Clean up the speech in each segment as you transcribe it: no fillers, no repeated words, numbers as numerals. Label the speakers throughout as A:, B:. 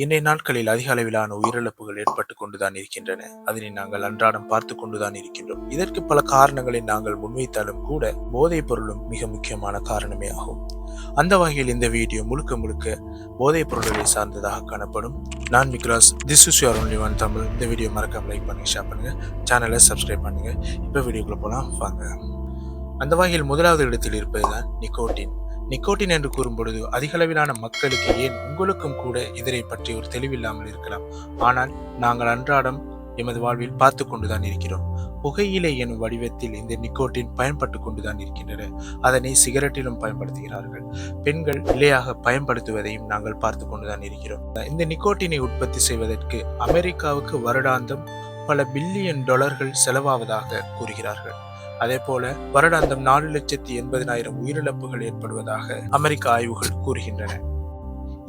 A: இன்றைய நாட்களில் அதிக அளவிலான உயிரிழப்புகள் ஏற்பட்டு கொண்டுதான் இருக்கின்றன. அதனை நாங்கள் அன்றாடம் பார்த்து கொண்டுதான் இருக்கின்றோம். இதற்கு பல காரணங்களை நாங்கள் முன்வைத்தாலும் கூட போதைப் பொருளும் மிக முக்கியமான காரணமே ஆகும். அந்த வகையில் இந்த வீடியோ முழுக்க முழுக்க போதைப் பொருள்களை சார்ந்ததாக காணப்படும். நான் மிக்ராஸ், this is your only one Tamil. இந்த வீடியோ மறக்காம லைக் பண்ணுங்க, ஷேர் பண்ணுங்க, சேனலை சப்ஸ்கிரைப் பண்ணுங்க. இப்போ வீடியோக்குள்ள போலாம் வாங்க. அந்த வகையில் முதலாவது இடத்தில் இருப்பதுதான் நிக்கோட்டின். நிக்கோட்டின் என்று கூறும் பொழுது அதிகளவிலான மக்களுக்கு, ஏன் உங்களுக்கும் கூட இதனை பற்றி ஒரு தெளிவில்லாமல் இருக்கலாம். ஆனால் நாங்கள் அன்றாடம் எமது வாழ்வில் பார்த்து கொண்டுதான் இருக்கிறோம். புகையிலை எனும் வடிவத்தில் இந்த நிக்கோட்டின் பயன்பட்டு கொண்டுதான் இருக்கின்றன. அதனை சிகரெட்டிலும் பயன்படுத்துகிறார்கள். பெண்கள் இலையாக பயன்படுத்துவதையும் நாங்கள் பார்த்து கொண்டுதான் இருக்கிறோம். இந்த நிக்கோட்டினை உற்பத்தி செய்வதற்கு அமெரிக்காவுக்கு வருடாந்தம் பல பில்லியன் டாலர்கள் செலவாவதாக கூறுகிறார்கள். அதே போல வருடாந்தம் 4,80,000 உயிரிழப்புகள் ஏற்படுவதாக அமெரிக்க ஆய்வுகள் கூறுகின்றன.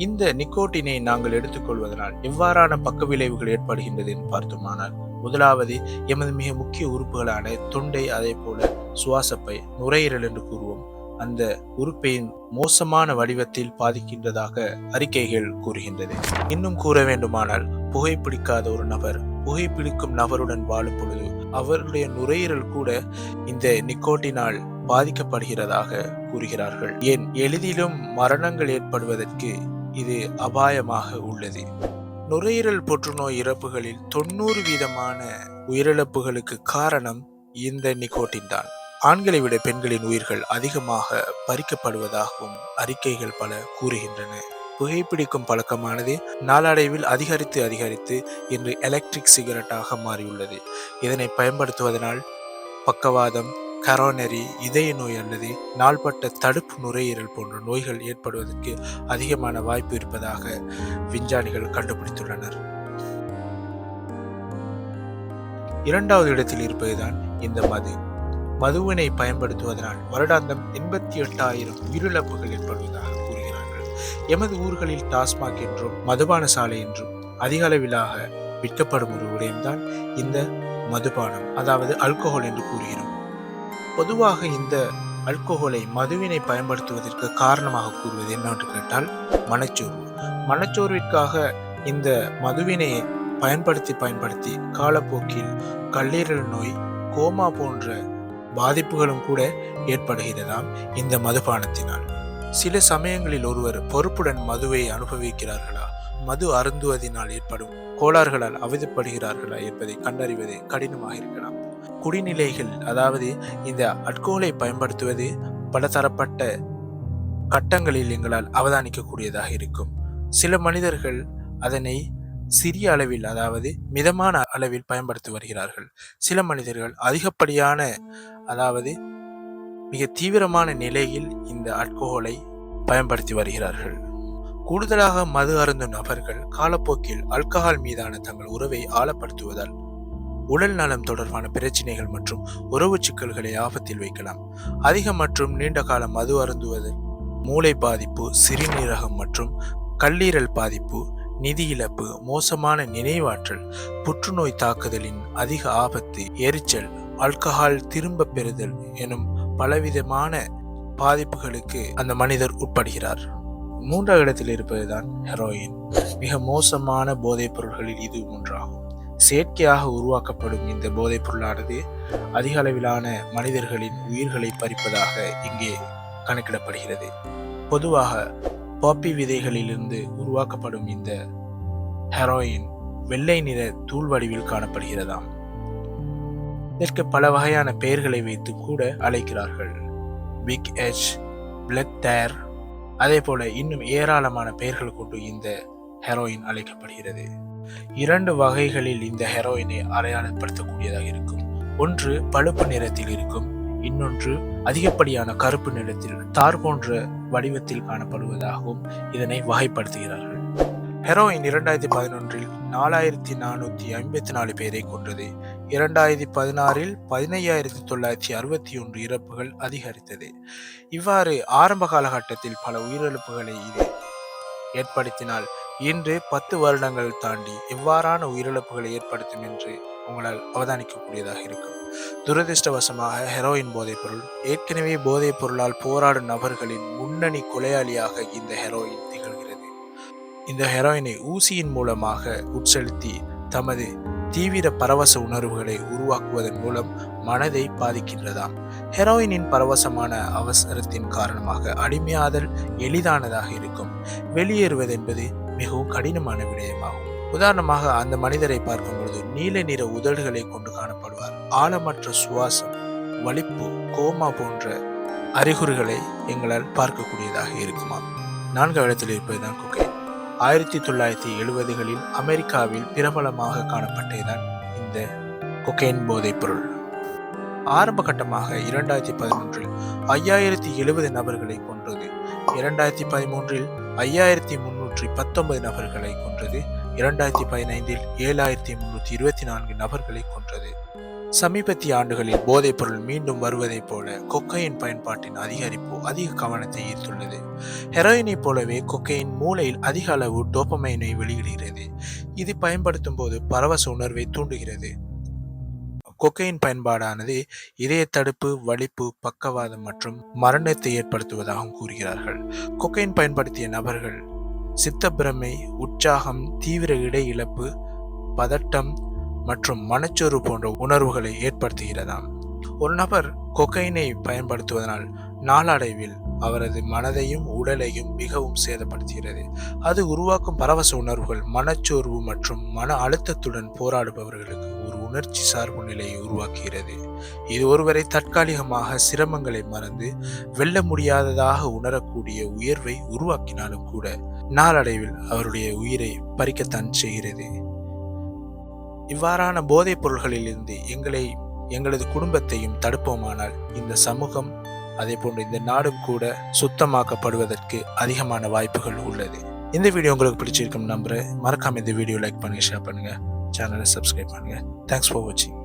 A: இந்த நிக்கோட்டினை நாங்கள் எடுத்துக்கொள்வதனால் எவ்வாறான பக்க விளைவுகள் ஏற்படுகின்றது என்று பார்த்தோமானால், முதலாவது எமது மிக முக்கிய உறுப்புகளான தொண்டை, அதே போல சுவாசப்பை, நுரையீரல் என்று கூறுவோம், அந்த உறுப்பையின் மோசமான வடிவத்தில் பாதிக்கின்றதாக அறிக்கைகள் கூறுகின்றது. இன்னும் கூற வேண்டுமானால், புகைப்பிடிக்காத ஒரு நபர் புகைப்பிடிக்கும் நபருடன் வாழும் பொழுது அவருடைய நுரையீரல் கூட இந்த நிக்கோட்டினால் பாதிக்கப்படுகிறதாக கூறுகிறார்கள். ஏன் எளிதிலும் மரணங்கள் ஏற்படுவதற்கு இது அபாயமாக உள்ளது. நுரையீரல் புற்றுநோய் இறப்புகளில் 90% உயிரிழப்புகளுக்கு காரணம் இந்த நிக்கோட்டின் தான். ஆண்களை விட பெண்களின் உயிர்கள் அதிகமாக பறிக்கப்படுவதாகவும் அறிக்கைகள் பல கூறுகின்றன. புகைப்பிடிக்கும் பழக்கமானது நாளடைவில் அதிகரித்து இன்று எலக்ட்ரிக் சிகரெட்டாக மாறியுள்ளது. இதனை பயன்படுத்துவதனால் பக்கவாதம், கரோனரி, இதய நோய் அல்லது நாள்பட்ட தடுப்பு நுரையீரல் போன்ற நோய்கள் ஏற்படுவதற்கு அதிகமான வாய்ப்பு இருப்பதாக விஞ்ஞானிகள் கண்டுபிடித்துள்ளனர். இரண்டாவது இடத்தில் இருப்பதுதான் இந்த மதுவினை பயன்படுத்துவதனால் வருடாந்தம் 88,000 உயிரிழப்புகள் ஏற்படுவதாக கூறுகிறார்கள். எமது ஊர்களில் டாஸ்மாக் என்றும் மதுபான சாலை என்றும் அதிக அளவிலாக விற்கப்படும் ஒரு விடயம்தான் இந்த மதுபானம், அதாவது அல்கோஹால் என்று கூறுகிறோம். பொதுவாக இந்த அல்கோஹாலை மதுவினை பயன்படுத்துவதற்கு காரணமாக கூறுவது என்னவென்று கேட்டால் மனச்சோர்விற்காக இந்த மதுவினை பயன்படுத்தி காலப்போக்கில் கல்லீரல் நோய், கோமா போன்ற பாதிப்புகளும் கூட ஏற்படுகிறதாம் இந்த மதுபானத்தினால். சில சமயங்களில் ஒருவர் பொறுப்புடன் மதுவை அனுபவிக்கிறார்களா, மது அருந்துவதனால் ஏற்படும் கோளாறுகளால் அவதிப்படுகிறார்களா என்பதை கண்டறிவது கடினமாக இருக்கலாம். குடிநிலைகள், அதாவது இந்த அல்கோஹாலை பயன்படுத்துவது பலதரப்பட்ட கட்டங்களில் எங்களால் அவதானிக்கக்கூடியதாக இருக்கும். சில மனிதர்கள் அதனை சிறிய அளவில், அதாவது மிதமான அளவில் பயன்படுத்தி வருகிறார்கள். சில மனிதர்கள் அதிகப்படியான, அதாவது மிக தீவிரமான நிலையில் இந்த அல்கோஹாலை பயன்படுத்தி வருகிறார்கள். கூடுதலாக மது அருந்தும் நபர்கள் காலப்போக்கில் ஆல்கஹால் மீதான தங்கள் உறவை ஆழப்படுத்துவதால் உடல் நலம் தொடர்பான பிரச்சனைகள் மற்றும் உறவு சிக்கல்களை ஆபத்தில் வைக்கலாம். அதிக மற்றும் நீண்ட கால மது அருந்துவது மூளை பாதிப்பு, சிறுநீரகம் மற்றும் கல்லீரல் பாதிப்பு, நிதி இழப்பு, மோசமான நினைவாற்றல், புற்றுநோய் தாக்குதலின் அதிக ஆபத்து, எரிச்சல், ஆல்கஹால் திரும்ப பெறுதல் எனும் பலவிதமான பாதிப்புகளுக்கு அந்த மனிதர் உட்படுகிறார். மூன்றாவது இடத்தில் இருப்பதுதான் ஹெரோயின். மிக மோசமான போதைப் பொருட்களில் இது ஒன்றாகும். செயற்கையாக உருவாக்கப்படும் இந்த போதைப் பொருளானது அதிக அளவிலான மனிதர்களின் உயிர்களை பறிப்பதாக இங்கே கணக்கிடப்படுகிறது. பொதுவாக பாப்பி விதைகளிலிருந்து உருவாக்கப்படும் இந்த ஹெரோயின் வெள்ளை நிற தூள் வடிவில் காணப்படுகிறதாம். இதற்கு பல வகையான பெயர்களை வைத்து கூட அழைக்கிறார்கள். பிக் எச், பிளக் டேர், அதே போல இன்னும் ஏராளமான பெயர்கள் கொண்டு இந்த ஹெரோயின் அழைக்கப்படுகிறது. 2 வகைகளில் இந்த ஹெரோயினை அடையாளப்படுத்தக்கூடியதாக இருக்கும். ஒன்று பழுப்பு நிறத்தில் இருக்கும், இன்னொன்று அதிகப்படியான கருப்பு நிறத்தில் தார் போன்ற வடிவத்தில் காணப்படுவதாகவும் இதனை வகைப்படுத்துகிறார்கள். ஹெரோயின் 2011 4,454 பேரை கொன்றது. 2016 15,961 இறப்புகள் அதிகரித்தது. இவ்வாறு ஆரம்ப காலகட்டத்தில் பல உயிரிழப்புகளை இது ஏற்படுத்தினால் இன்று 10 வருடங்கள் தாண்டி எவ்வாறான உயிரிழப்புகளை ஏற்படுத்தும் என்று உங்களால் அவதானிக்கக்கூடியதாக இருக்கும். துரதிருஷ்டவசமாக ஹெரோயின் போதைப் பொருள் ஏற்கனவே போதைப் பொருளால் போராடும் நபர்களின் முன்னணி கொலையாளியாக இந்த ஹெரோயின் திகழ்கிறது. இந்த ஹெரோயினை ஊசியின் மூலமாக உட்செலுத்தி தமது தீவிர பரவச உணர்வுகளை உருவாக்குவதன் மூலம் மனதை பாதிக்கின்றதாம். ஹெரோயினின் பரவசமான அவசரத்தின் காரணமாக அடிமையாதல் எளிதானதாக இருக்கும். வெளியேறுவது என்பது மிகவும் கடினமான விடயமாகும். உதாரணமாக அந்த மனிதரை பார்க்கும் பொழுது நீல நிற உதடுகளை கொண்டு காணப்படுவார். ஆழமற்ற சுவாசம், வலிப்பு, கோமா போன்ற அறிகுறிகளை எங்களால் பார்க்கக்கூடியதாக இருக்குமா. 4வது இடத்தில் இருப்பதுதான் கொக்கைன். 1970களில் அமெரிக்காவில் பிரபலமாக காணப்பட்டதுதான் இந்த கொக்கைன் போதைப் பொருள். ஆரம்ப கட்டமாக 2011இல் 5070 நபர்களை கொன்றது. 2013இல் 5319 நபர்களை கொன்றது. 2015இல் 7324 நபர்களை கொன்றது. சமீபத்திய ஆண்டுகளில் போதைப் பொருள் மீண்டும் வருவதைப் போல கொக்கையின் பயன்பாட்டின் அதிகரிப்பு அதிக கவனத்தை ஈர்த்துள்ளது. ஹெரோயினை போலவே கொக்கையின் மூளையில் அதிக அளவு டோபமைனை வெளியிடுகிறது. இது பயன்படுத்தும் போது பரவச உணர்வை தூண்டுகிறது. கொக்கையின் பயன்பாடானது இதய தடுப்பு, வலிப்பு, பக்கவாதம் மற்றும் மரணத்தை ஏற்படுத்துவதாகவும் கூறுகிறார்கள். கொக்கையின் பயன்படுத்திய நபர்கள் சித்தப்பிரமை, உற்சாகம், தீவிர இடை இழப்பு, பதட்டம் மற்றும் மனச்சோர்வு போன்ற உணர்வுகளை ஏற்படுத்துகிறதாம். ஒரு நபர் கொக்கைனை பயன்படுத்துவதனால் நாளடைவில் அவரது மனதையும் உடலையும் மிகவும் சேதப்படுத்துகிறது. அது உருவாக்கும் பரவச உணர்வுகள் மனச்சோர்வு மற்றும் மன அழுத்தத்துடன் போராடுபவர்களுக்கு ஒரு உணர்ச்சி சார்பு நிலையை உருவாக்குகிறது. இது ஒருவரை தற்காலிகமாக சிரமங்களை மறந்து வெல்ல முடியாததாக உணரக்கூடிய உயர்வை உருவாக்கினாலும் கூட நாளடைவில் அவருடைய உயிரை பறிக்கத்தான் செய்கிறது. இவ்வாறான போதைப் பொருள்களில் இருந்து எங்களது குடும்பத்தையும் தடுப்போமானால் இந்த சமூகம் அதே போன்று இந்த நாடும் கூட சுத்தமாக்கப்படுவதற்கு அதிகமான வாய்ப்புகள் உள்ளது. இந்த வீடியோ உங்களுக்கு பிடிச்சிருக்கும் நம்புறேன். மறக்காம இந்த வீடியோ லைக் பண்ணுங்க, ஷேர் பண்ணுங்க, சேனலை சப்ஸ்கிரைப் பண்ணுங்க. தேங்க்ஸ் ஃபார் வாட்சிங்.